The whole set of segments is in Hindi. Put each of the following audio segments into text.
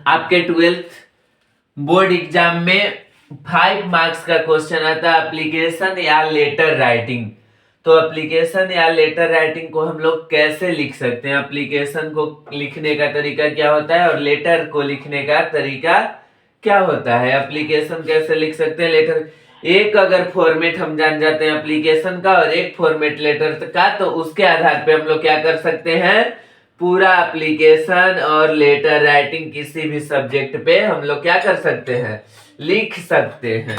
आपके 12th बोर्ड एग्जाम में 5 मार्क्स का क्वेश्चन आता है एप्लीकेशन या लेटर राइटिंग। तो एप्लीकेशन या लेटर राइटिंग को हम लोग कैसे लिख सकते हैं, एप्लीकेशन को लिखने का तरीका क्या होता है और लेटर को लिखने का तरीका क्या होता है, एप्लीकेशन कैसे लिख सकते हैं, लेटर एक अगर फॉर्मेट हम जान जाते हैं एप्लीकेशन का और एक फॉर्मेट लेटर का, तो उसके आधार पे हम लोग क्या कर सकते हैं, पूरा एप्लीकेशन और लेटर राइटिंग किसी भी सब्जेक्ट पे हम लोग क्या कर सकते हैं, लिख सकते हैं।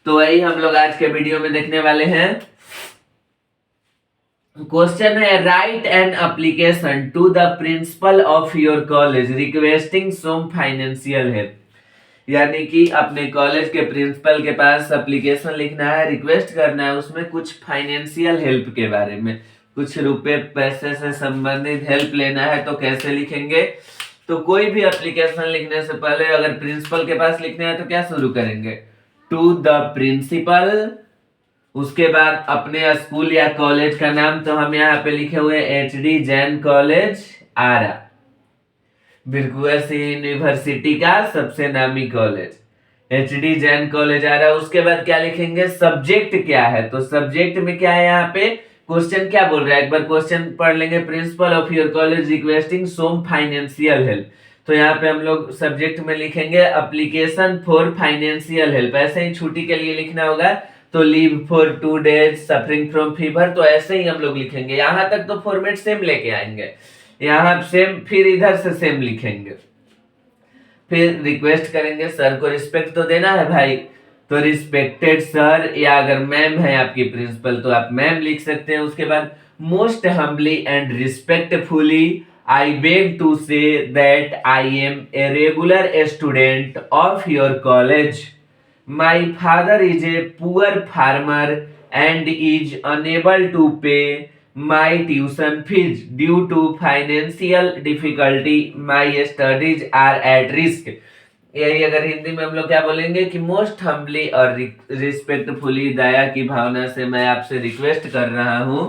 तो वही हम लोग आज के वीडियो में देखने वाले हैं। क्वेश्चन है, write an application to the principal of your college requesting some financial help. यानी कि अपने कॉलेज के प्रिंसिपल के पास एप्लीकेशन लिखना है, रिक्वेस्ट करना है उसमें कुछ फाइनेंशियल हेल्प के बारे में, कुछ रुपए पैसे से संबंधित हेल्प लेना है। तो कैसे लिखेंगे, तो कोई भी एप्लीकेशन लिखने से पहले अगर प्रिंसिपल के पास लिखना है तो क्या शुरू करेंगे, टू द प्रिंसिपल, उसके बाद अपने स्कूल या कॉलेज का नाम, तो हम यहाँ पे लिखे हुए HD जैन कॉलेज आरा, यूनिवर्सिटी का सबसे नामी कॉलेज HD जैन कॉलेज आ रहा है। उसके बाद क्या लिखेंगे, सब्जेक्ट क्या है, तो सब्जेक्ट में क्या है, यहाँ पे क्वेश्चन क्या बोल रहा है, एक बार क्वेश्चन पढ़ लेंगे, principal of your college requesting some financial help. तो यहाँ पे हम लोग सब्जेक्ट में लिखेंगे एप्लीकेशन फॉर फाइनेंशियल हेल्प। ऐसे ही छुट्टी के लिए लिखना होगा तो leave for 2 days suffering from fever, तो ऐसे ही हम लोग लिखेंगे। यहाँ तक तो फॉर्मेट सेम लेके आएंगे, यहाँ सेम, फिर इधर से सेम लिखेंगे, फिर रिक्वेस्ट करेंगे सर को रिस्पेक्ट तो देना है भाई, तो रिस्पेक्टेड सर, या अगर मैम है आपकी प्रिंसिपल तो आप मैम लिख सकते हैं। उसके बाद most humbly and respectfully I beg to say that I am a regular student of your college, my father is a poor farmer and is unable to pay my tuition fees due to financial difficulty, my studies are at risk। यही अगर हिंदी में हम लोग क्या बोलेंगे कि मोस्ट हम्बली और रिस्पेक्टफुली, दया की भावना से मैं आपसे रिक्वेस्ट कर रहा हूँ,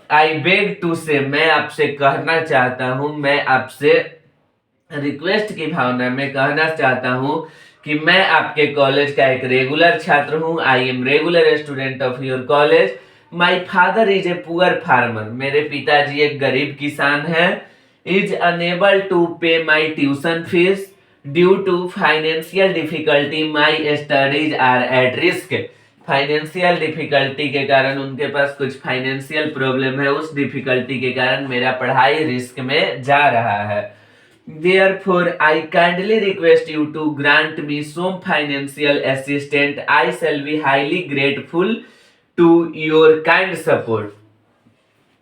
आई बेग टू से, मैं आपसे कहना चाहता हूँ, मैं आपसे रिक्वेस्ट की भावना में कहना चाहता हूँ कि मैं आपके कॉलेज का एक रेगुलर छात्र हूँ, I am regular student of your college, my father is a poor farmer, मेरे पिताजी एक गरीब किसान है, is unable to pay my tuition fees due to financial difficulty, my studies are at risk, financial difficulty के कारण उनके पास कुछ फाइनेंशियल प्रॉब्लम है, उस डिफिकल्टी के कारण मेरा पढ़ाई रिस्क में जा रहा है। Therefore, I kindly request you to grant me some financial assistance. I shall be highly grateful to your kind support।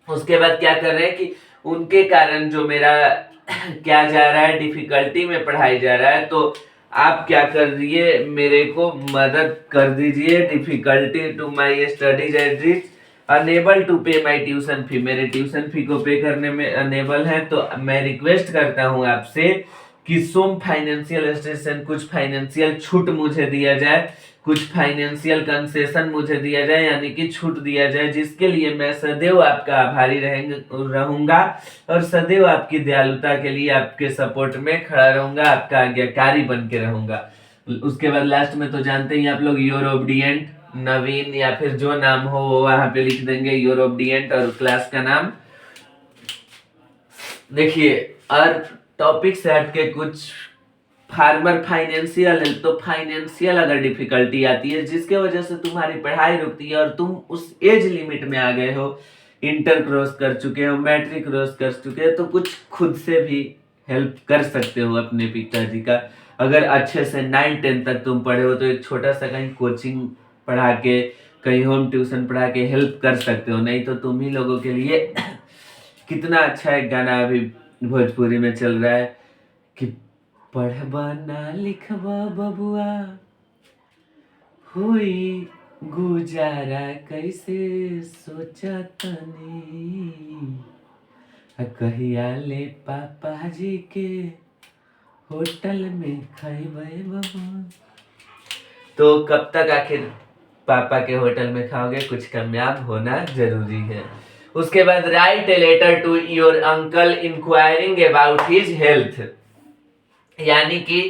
उसके बाद क्या कर रहे हैं कि उनके कारण जो मेरा क्या जा रहा है, डिफिकल्टी में पढ़ाई जा रहा है, तो आप क्या कर दिए, मेरे को मदद कर दीजिए, difficulty to my studies at risk, unable to pay my tuition fee, मेरे ट्यूशन फी को पे करने में अनेबल है, तो मैं रिक्वेस्ट करता हूँ आपसे कि सम फाइनेंशियल असिस्टेंस, कुछ फाइनेंशियल छूट मुझे दिया जाए, कुछ फाइनेंशियल कंसेशन मुझे दिया जाए, यानी कि छूट दिया जाए, जिसके लिए मैं सदैव आपका आभारी रहूंगा और सदैव आपकी दयालुता के लिए आपके सपोर्ट में खड़ा रहूंगा, आपका आज्ञाकारी बन के रहूंगा। उसके बाद लास्ट में तो जानते ही आप लोग, योर ओबीडिएंट नवीन, या फिर जो नाम हो वो वहां पे लिख देंगे, योर ओबीडिएंट और क्लास का नाम। देखिए, और टॉपिक से हटके कुछ फार्मर फाइनेंशियल है, तो फाइनेंशियल अगर डिफिकल्टी आती है जिसके वजह से तुम्हारी पढ़ाई रुकती है और तुम उस एज लिमिट में आ गए हो, इंटर क्रॉस कर चुके हो, मैट्रिक क्रॉस कर चुके हो, तो कुछ खुद से भी हेल्प कर सकते हो अपने पिताजी का। अगर अच्छे से 9-10 तक तुम पढ़े हो तो एक छोटा सा कहीं कोचिंग पढ़ा के, कहीं होम ट्यूशन पढ़ा के हेल्प कर सकते हो। नहीं तो तुम ही लोगों के लिए कितना अच्छा एक गाना अभी भोजपुरी में चल रहा है कि पढ़बा ना लिखबा बबुआ हुई गुजारा कैसे सोचा तनी, कहिया ले पापा जी के होटल में खाइबे बबुआ। तो कब तक आखिर पापा के होटल में खाओगे, कुछ कामयाब होना जरूरी है। उसके बाद write a letter to your uncle inquiring about his health, यानी कि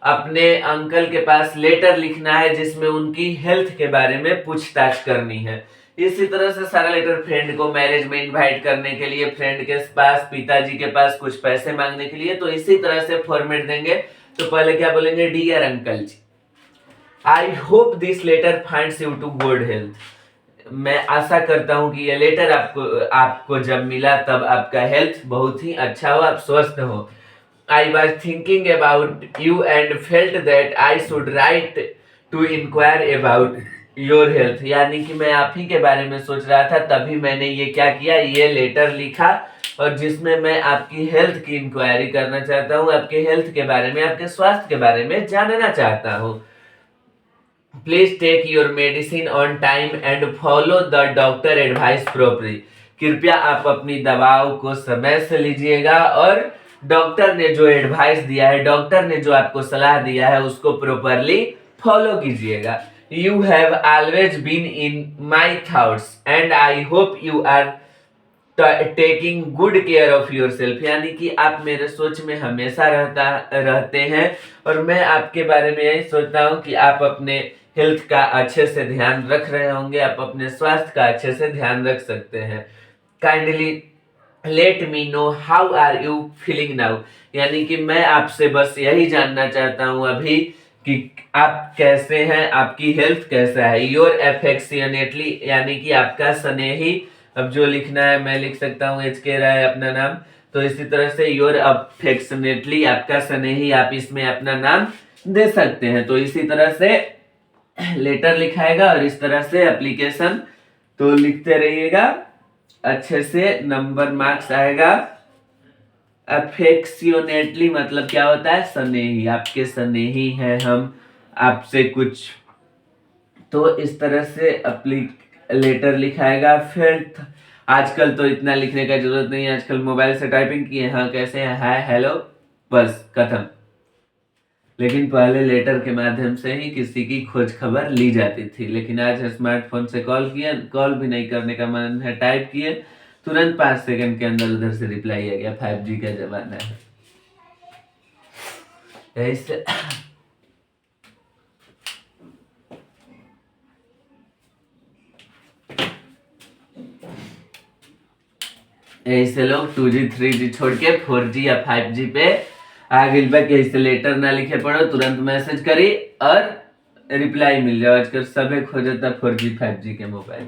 अपने अंकल के पास लेटर लिखना है जिसमें उनकी हेल्थ के बारे में पूछताछ करनी है। इसी तरह से सारा लेटर फ्रेंड को मैरिज में इनवाइट करने के लिए, फ्रेंड के पास पिताजी के पास कुछ पैसे मांगने के लिए, तो इसी तरह से फॉर्मेट देंगे। तो पहले क्या बोलेंगे, dear uncle ji, I hope this letter finds you to good health. मैं आशा करता हूं कि यह लेटर आपको जब मिला तब आपका हेल्थ बहुत ही अच्छा हो, आप स्वस्थ हो। I was thinking about you and felt that I should write to inquire about your health, यानी कि मैं आप ही के बारे में सोच रहा था, तभी मैंने ये क्या किया, ये लेटर लिखा, और जिसमें मैं आपकी हेल्थ की इंक्वायरी करना चाहता हूँ, आपके हेल्थ के बारे में, आपके स्वास्थ्य के बारे में जानना चाहता हूँ। Please take your medicine on time and follow the doctor advice properly. कृपया आप अपनी दवाओं को समय से लीजिएगा और डॉक्टर ने जो एडवाइस दिया है, डॉक्टर ने जो आपको सलाह दिया है, उसको प्रॉपरली फॉलो कीजिएगा। You have always been in my thoughts and I hope you are taking good care of yourself, यानी कि आप मेरे सोच में हमेशा रहते हैं और मैं आपके बारे में यही सोचता हूँ कि आप अपने हेल्थ का अच्छे से ध्यान रख रहे होंगे, आप अपने स्वास्थ्य का अच्छे से ध्यान रख सकते हैं। Kindly let me know how are you feeling now, यानी कि मैं आपसे बस यही जानना चाहता हूँ अभी कि आप कैसे हैं, आपकी हेल्थ कैसा है। योर एफेक्शनेटली, यानी कि आपका स्नेही, अब जो लिखना है मैं लिख सकता हूँ एच के राय अपना नाम, तो इसी तरह से योर अफेक्शनेटली, आपका स्नेही, आप इसमें अपना नाम दे सकते हैं। तो इसी तरह से लेटर लिखाएगा और इस तरह से एप्लीकेशन तो लिखते रहिएगा, अच्छे से नंबर मार्क्स आएगा। अफेक्शनेटली मतलब क्या होता है, स्नेही, आपके स्नेही हैं हम, आपसे कुछ, तो इस तरह से लेटर लिखाएगा। फिर आजकल तो इतना लिखने का जरूरत नहीं है, आजकल मोबाइल से टाइपिंग किए, हाँ कैसे हैं, हाय हेलो, बस खत्म। लेकिन पहले लेटर के माध्यम से ही किसी की खोज खबर ली जाती थी, लेकिन आज स्मार्टफोन से कॉल किया, कॉल भी नहीं करने का मन है, टाइप किए, तुरंत 5 सेकंड के अंदर उधर से रिप्लाई आ गया। 5G का जमाना है। ऐसे ऐसे लोग 2G 3G छोड़ के 4G या 5G पे आ गई बा, कैसे लेटर ना लिखे पड़ो, तुरंत मैसेज करी और रिप्लाई मिल जाओ। आजकल सभी खोजता 4G 5G के मोबाइल।